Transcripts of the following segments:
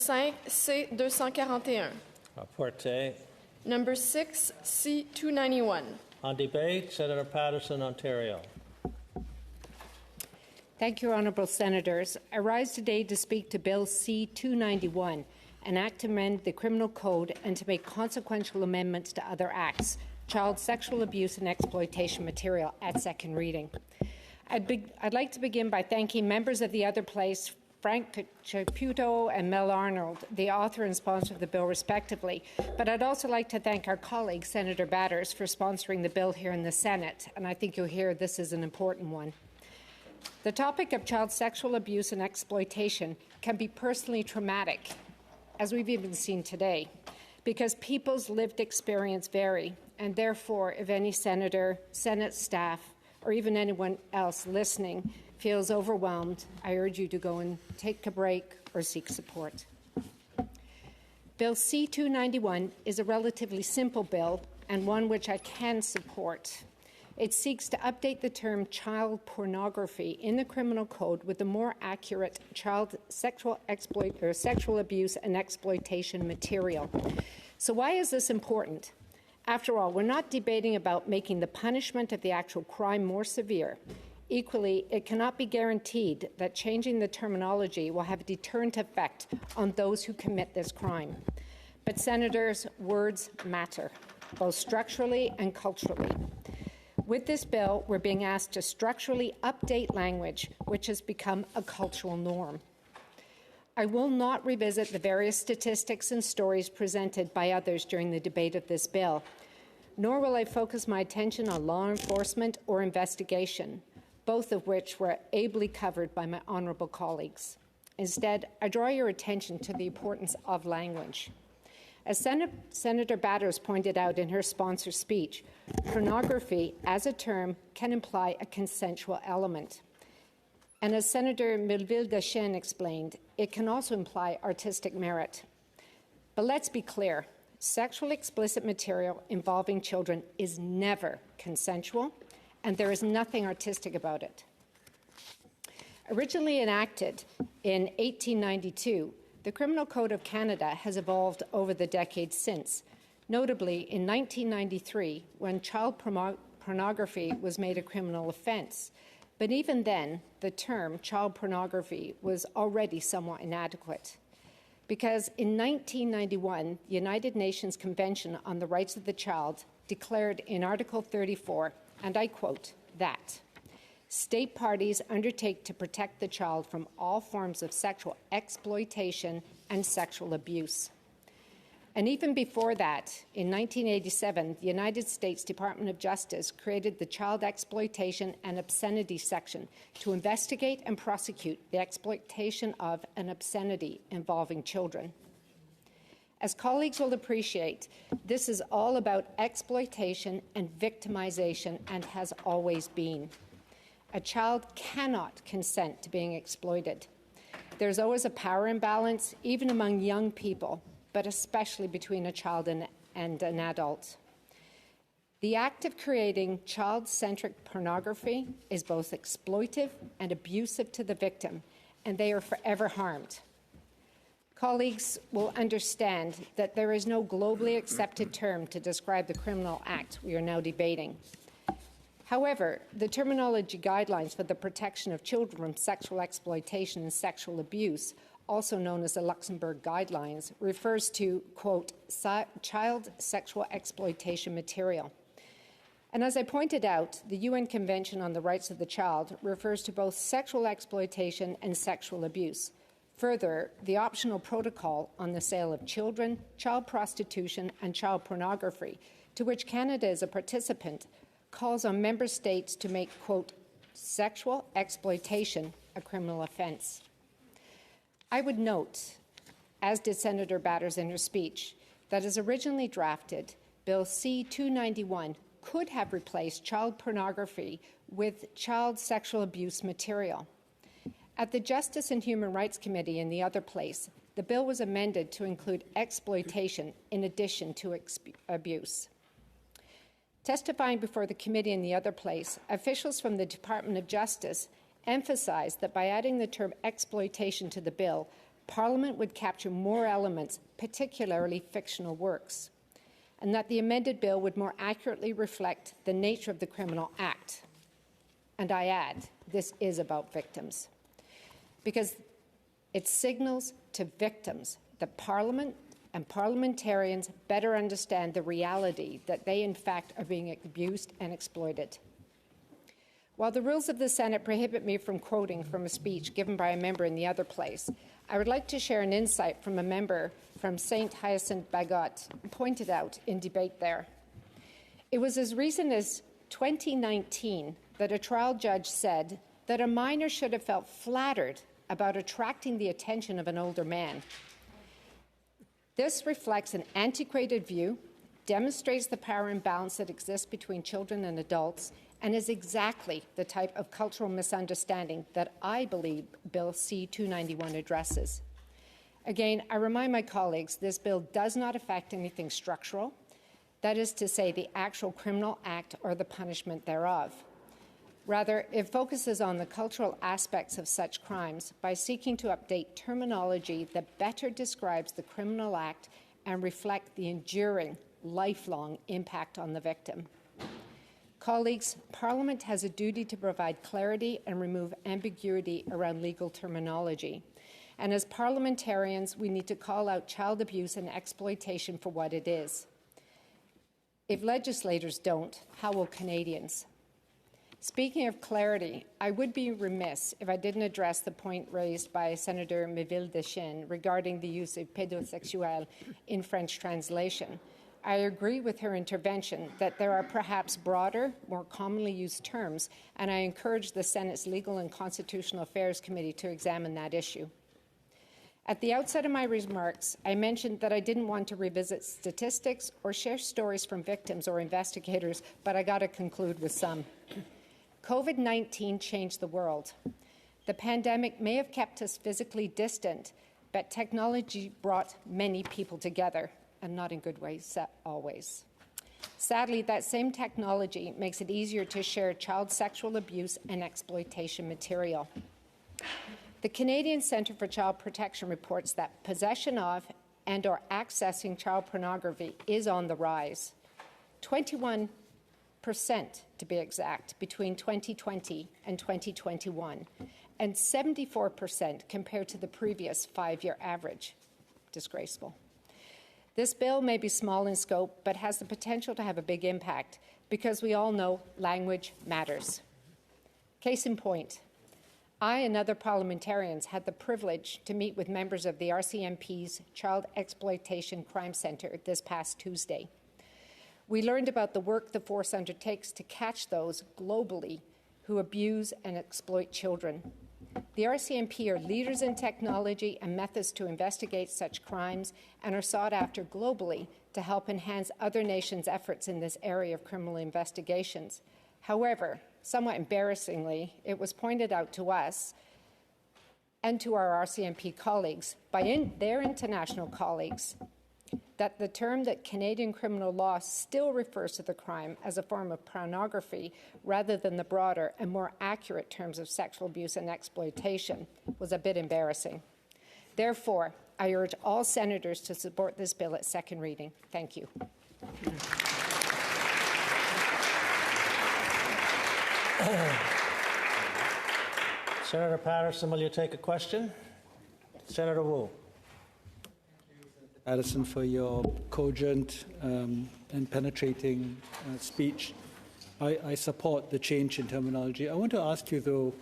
5, C-241. Rapporteur. Number 6, C-291. On debate, Senator Patterson, Ontario. Thank you, Honourable Senators. I rise today to speak to Bill C-291, an act to amend the Criminal Code and to make consequential amendments to other acts, child sexual abuse and exploitation material, at second reading. I'd like to begin by thanking members of the other place, Frank Caputo and Mel Arnold, the author and sponsor of the bill respectively, but I'd also like to thank our colleague, Senator Batters, for sponsoring the bill here in the Senate, and I think you'll hear this is an important one. The topic of child sexual abuse and exploitation can be personally traumatic, as we've even seen today, because people's lived experience vary, and therefore, if any senator, Senate staff, or even anyone else listening feels overwhelmed, I urge you to go and take a break or seek support. Bill C-291 is a relatively simple bill and one which I can support. It seeks to update the term child pornography in the Criminal Code with a more accurate child sexual abuse and exploitation material. So why is this important? After all, we're not debating about making the punishment of the actual crime more severe. Equally, it cannot be guaranteed that changing the terminology will have a deterrent effect on those who commit this crime. But, Senators, words matter, both structurally and culturally. With this bill, we're being asked to structurally update language which has become a cultural norm. I will not revisit the various statistics and stories presented by others during the debate of this bill, nor will I focus my attention on law enforcement or investigation, both of which were ably covered by my honourable colleagues. Instead, I draw your attention to the importance of language. As Senator Batters pointed out in her sponsor speech, pornography as a term can imply a consensual element. And as Senator Melville-Deschênes explained, it can also imply artistic merit. But let's be clear, sexually explicit material involving children is never consensual, and there is nothing artistic about it. Originally enacted in 1892, the Criminal Code of Canada has evolved over the decades since, notably in 1993, when child pornography was made a criminal offence. But even then, the term child pornography was already somewhat inadequate. Because in 1991, the United Nations Convention on the Rights of the Child declared in Article 34, and I quote, that state parties undertake to protect the child from all forms of sexual exploitation and sexual abuse. And even before that, in 1987, the United States Department of Justice created the Child Exploitation and Obscenity Section to investigate and prosecute the exploitation of an obscenity involving children. As colleagues will appreciate, this is all about exploitation and victimization and has always been. A child cannot consent to being exploited. There's always a power imbalance, even among young people, but especially between a child and an adult. The act of creating child-centric pornography is both exploitive and abusive to the victim, and they are forever harmed. Colleagues will understand that there is no globally accepted term to describe the criminal act we are now debating. However, the terminology guidelines for the protection of children from sexual exploitation and sexual abuse, also known as the Luxembourg Guidelines, refers to, quote, child sexual exploitation material. And as I pointed out, the UN Convention on the Rights of the Child refers to both sexual exploitation and sexual abuse. Further, the optional protocol on the sale of children, child prostitution and child pornography, to which Canada is a participant, calls on member states to make, quote, sexual exploitation a criminal offence. I would note, as did Senator Batters in her speech, that as originally drafted, Bill C-291 could have replaced child pornography with child sexual abuse material. At the Justice and Human Rights Committee in the other place, the bill was amended to include exploitation in addition to abuse. Testifying before the committee in the other place, officials from the Department of Justice emphasized that by adding the term exploitation to the bill, Parliament would capture more elements, particularly fictional works, and that the amended bill would more accurately reflect the nature of the criminal act. And I add, this is about victims, because it signals to victims that Parliament and parliamentarians better understand the reality that they, in fact, are being abused and exploited. While the rules of the Senate prohibit me from quoting from a speech given by a member in the other place, I would like to share an insight from a member from St. Hyacinthe-Bagot, pointed out in debate there. It was as recent as 2019 that a trial judge said that a minor should have felt flattered about attracting the attention of an older man. This reflects an antiquated view, demonstrates the power imbalance that exists between children and adults, and is exactly the type of cultural misunderstanding that I believe Bill C-291 addresses. Again, I remind my colleagues this bill does not affect anything structural, that is to say, the actual criminal act or the punishment thereof. Rather, it focuses on the cultural aspects of such crimes by seeking to update terminology that better describes the criminal act and reflect the enduring, lifelong impact on the victim. Colleagues, Parliament has a duty to provide clarity and remove ambiguity around legal terminology. And as parliamentarians, we need to call out child abuse and exploitation for what it is. If legislators don't, how will Canadians? Speaking of clarity, I would be remiss if I didn't address the point raised by Senator Méville-Deschênes regarding the use of pédosexuel in French translation. I agree with her intervention that there are perhaps broader, more commonly used terms, and I encourage the Senate's Legal and Constitutional Affairs Committee to examine that issue. At the outset of my remarks, I mentioned that I didn't want to revisit statistics or share stories from victims or investigators, but I got to conclude with some. COVID-19 changed the world. The pandemic may have kept us physically distant, but technology brought many people together, and not in good ways always. Sadly, that same technology makes it easier to share child sexual abuse and exploitation material. The Canadian Centre for Child Protection reports that possession of and/or accessing child pornography is on the rise. 21% to be exact, between 2020 and 2021, and 74% compared to the previous 5-year average. Disgraceful. This bill may be small in scope, but has the potential to have a big impact, because we all know language matters. Case in point, I and other parliamentarians had the privilege to meet with members of the RCMP's Child Exploitation Crime Centre this past Tuesday. We learned about the work the force undertakes to catch those globally who abuse and exploit children. The RCMP are leaders in technology and methods to investigate such crimes and are sought after globally to help enhance other nations' efforts in this area of criminal investigations. However, somewhat embarrassingly, it was pointed out to us and to our RCMP colleagues by their international colleagues that the term that Canadian criminal law still refers to the crime as a form of pornography rather than the broader and more accurate terms of sexual abuse and exploitation was a bit embarrassing. Therefore, I urge all senators to support this bill at second reading. Thank you. Senator Patterson, will you take a question? Senator Wu. Addison, for your cogent and penetrating speech. I support the change in terminology. I want to ask you, though,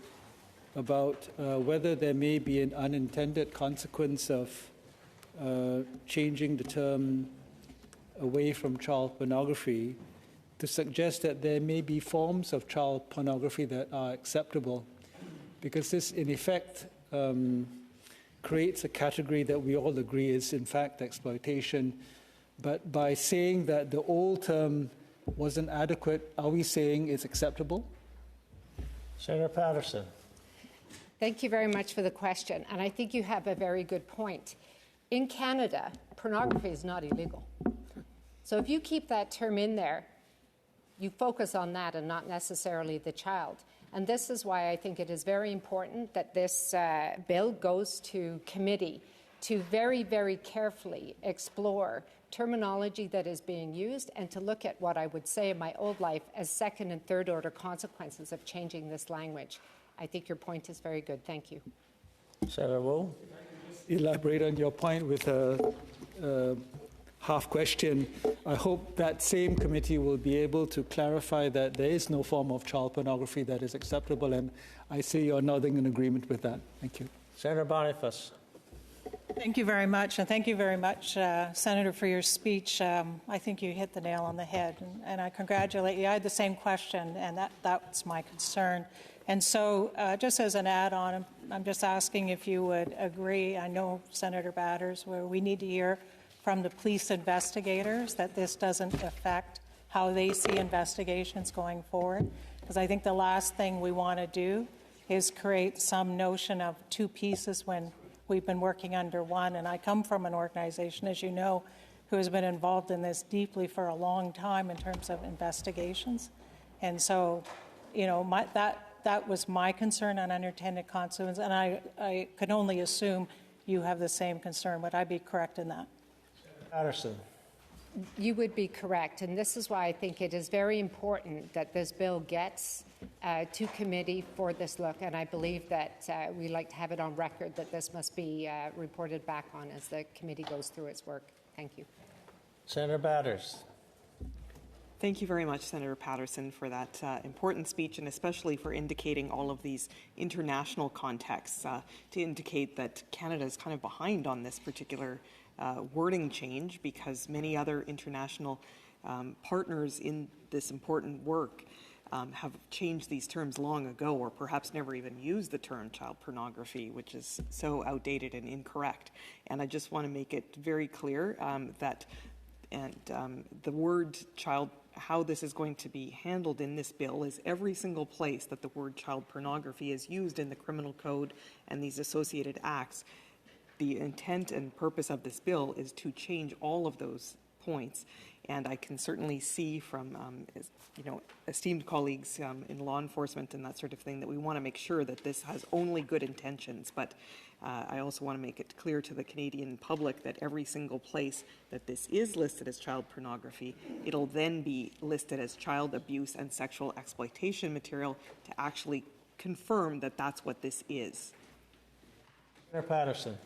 about whether there may be an unintended consequence of changing the term away from child pornography to suggest that there may be forms of child pornography that are acceptable, because this, in effect, creates a category that we all agree is, in fact, exploitation. But by saying that the old term wasn't adequate, are we saying it's acceptable? Senator Patterson. Thank you very much for the question, and I think you have a very good point. In Canada, pornography is not illegal. So if you keep that term in there, you focus on that and not necessarily the child. And this is why I think it is very important that this bill goes to committee to very, very carefully explore terminology that is being used and to look at what I would say in my old life as second and third order consequences of changing this language. I think your point is very good. Thank you. Senator Wu? Elaborate on your point with a half question. I hope that same committee will be able to clarify that there is no form of child pornography that is acceptable, and I see you're nodding in agreement with that. Thank you. Senator Boniface? Thank you very much, and thank you very much, Senator, for your speech. I think you hit the nail on the head, and I congratulate you. I had the same question, and that's my concern. And so, just as an add-on, I'm just asking if you would agree. I know, Senator Batters, where we need to hear from the police investigators that this doesn't affect how they see investigations going forward, because I think the last thing we want to do is create some notion of two pieces when we've been working under one. And I come from an organization, as you know, who has been involved in this deeply for a long time in terms of investigations. And so, you know, that was my concern on unintended consequences, and I can only assume you have the same concern. Would I be correct in that? Patterson? You would be correct, and this is why I think it is very important that this bill gets to committee for this look, and I believe that we'd like to have it on record that this must be reported back on as the committee goes through its work. Thank you. Senator Batters? Thank you very much, Senator Patterson, for that important speech, and especially for indicating all of these international contexts to indicate that Canada is kind of behind on this particular wording change, because many other international partners in this important work have changed these terms long ago, or perhaps never even used the term child pornography, which is so outdated and incorrect. And I just want to make it very clear that the word child, how this is going to be handled in this bill, is every single place that the word child pornography is used in the criminal code and these associated acts. The intent and purpose of this bill is to change all of those points, and I can certainly see from esteemed colleagues in law enforcement and that sort of thing that we want to make sure that this has only good intentions. But I also want to make it clear to the Canadian public that every single place that this is listed as child pornography, it'll then be listed as child abuse and sexual exploitation material to actually confirm that that's what this is. Senator Patterson?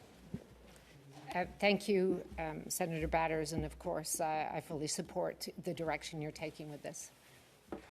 Thank you, Senator Batters, and of course, I fully support the direction you're taking with this.